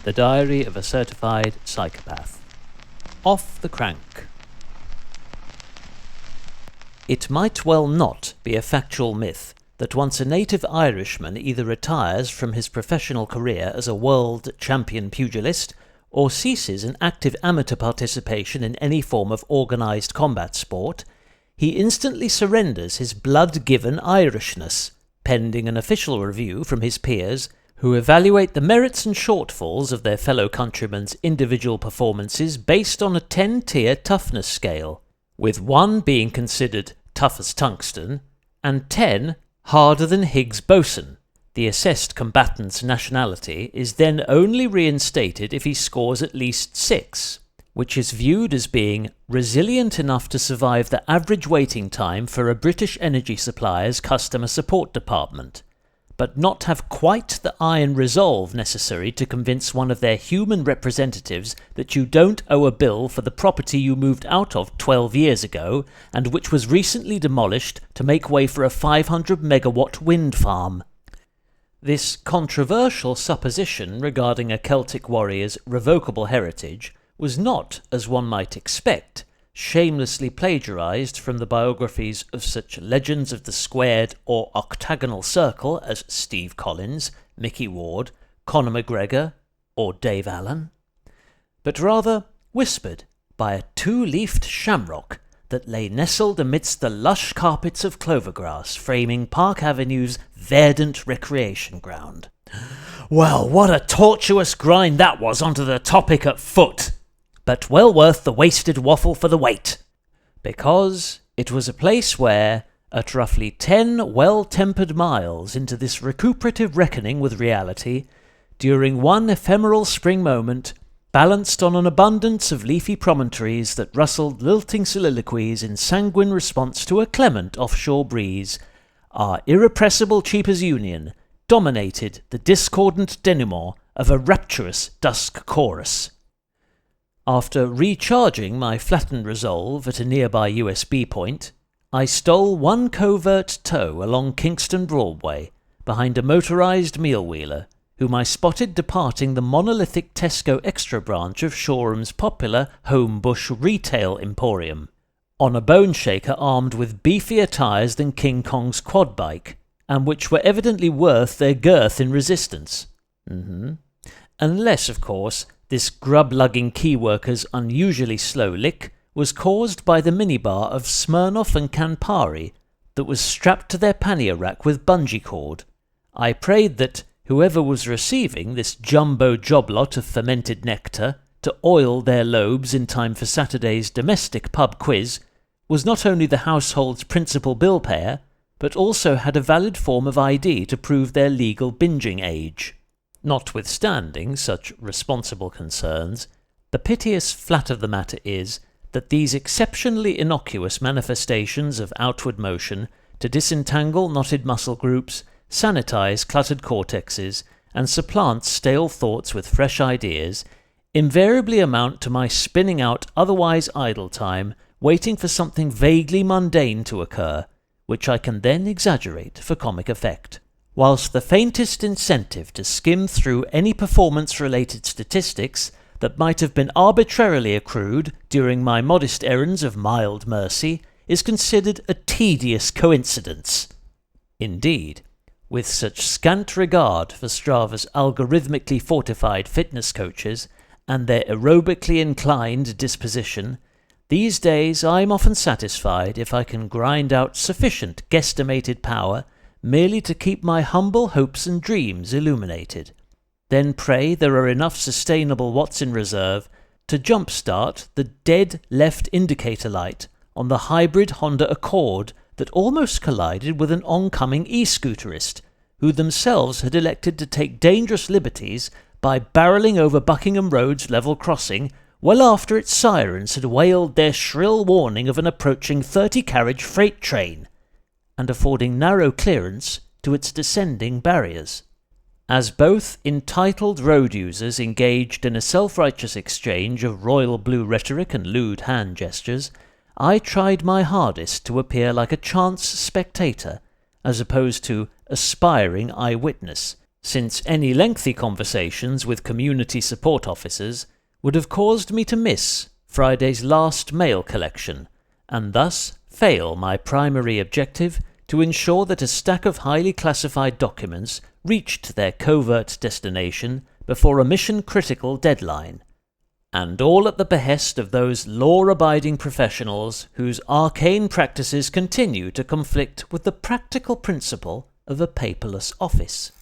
The Diary of a Certified Psychopath. Off the crank. It might well not be a factual myth that once a native Irishman either retires from his professional career as a world champion pugilist or ceases an active amateur participation in any form of organised combat sport, he instantly surrenders his blood-given Irishness, pending an official review from his peers who evaluate the merits and shortfalls of their fellow countrymen's individual performances based on a 10-tier toughness scale, with 1 being considered tough as tungsten, and 10 harder than Higgs boson. The assessed combatant's nationality is then only reinstated if he scores at least 6, which is viewed as being resilient enough to survive the average waiting time for a British energy supplier's customer support department, but not have quite the iron resolve necessary to convince one of their human representatives that you don't owe a bill for the property you moved out of 12 years ago and which was recently demolished to make way for a 500 megawatt wind farm. This controversial supposition regarding a Celtic warrior's revocable heritage was not, as one might expect, shamelessly plagiarised from the biographies of such legends of the squared or octagonal circle as Steve Collins, Mickey Ward, Conor McGregor, or Dave Allen, but rather whispered by a 2-leafed shamrock that lay nestled amidst the lush carpets of clovergrass framing Park Avenue's verdant recreation ground. Well, what a tortuous grind that was onto the topic at foot! But well worth the wasted waffle for the wait, because it was a place where, at roughly 10 well-tempered miles into this recuperative reckoning with reality, during one ephemeral spring moment, balanced on an abundance of leafy promontories that rustled lilting soliloquies in sanguine response to a clement offshore breeze, our irrepressible Cheapers Union dominated the discordant denouement of a rapturous dusk chorus. After recharging my flattened resolve at a nearby USB point, I stole one covert tow along Kingston Broadway behind a motorised meal-wheeler, whom I spotted departing the monolithic Tesco Extra branch of Shoreham's popular Homebush retail emporium, on a bone shaker armed with beefier tyres than King Kong's quad bike, and which were evidently worth their girth in resistance. Unless, of course, this grub-lugging key worker's unusually slow lick was caused by the minibar of Smirnoff and Campari that was strapped to their pannier rack with bungee cord. I prayed that whoever was receiving this jumbo job-lot of fermented nectar to oil their lobes in time for Saturday's domestic pub quiz was not only the household's principal bill payer, but also had a valid form of ID to prove their legal binging age. Notwithstanding such responsible concerns, the piteous flat of the matter is that these exceptionally innocuous manifestations of outward motion to disentangle knotted muscle groups, sanitize cluttered cortexes, and supplant stale thoughts with fresh ideas invariably amount to my spinning out otherwise idle time waiting for something vaguely mundane to occur, which I can then exaggerate for comic effect, whilst the faintest incentive to skim through any performance-related statistics that might have been arbitrarily accrued during my modest errands of mild mercy is considered a tedious coincidence. Indeed, with such scant regard for Strava's algorithmically fortified fitness coaches and their aerobically inclined disposition, these days I am often satisfied if I can grind out sufficient guesstimated power merely to keep my humble hopes and dreams illuminated. Then pray there are enough sustainable watts in reserve to jump-start the dead left indicator light on the hybrid Honda Accord that almost collided with an oncoming e-scooterist, who themselves had elected to take dangerous liberties by barrelling over Buckingham Road's level crossing well after its sirens had wailed their shrill warning of an approaching 30-carriage freight train, and affording narrow clearance to its descending barriers. As both entitled road users engaged in a self-righteous exchange of royal blue rhetoric and lewd hand gestures, I tried my hardest to appear like a chance spectator, as opposed to aspiring eyewitness, since any lengthy conversations with community support officers would have caused me to miss Friday's last mail collection, and thus fail my primary objective to ensure that a stack of highly classified documents reached their covert destination before a mission-critical deadline. And all at the behest of those law-abiding professionals whose arcane practices continue to conflict with the practical principle of a paperless office.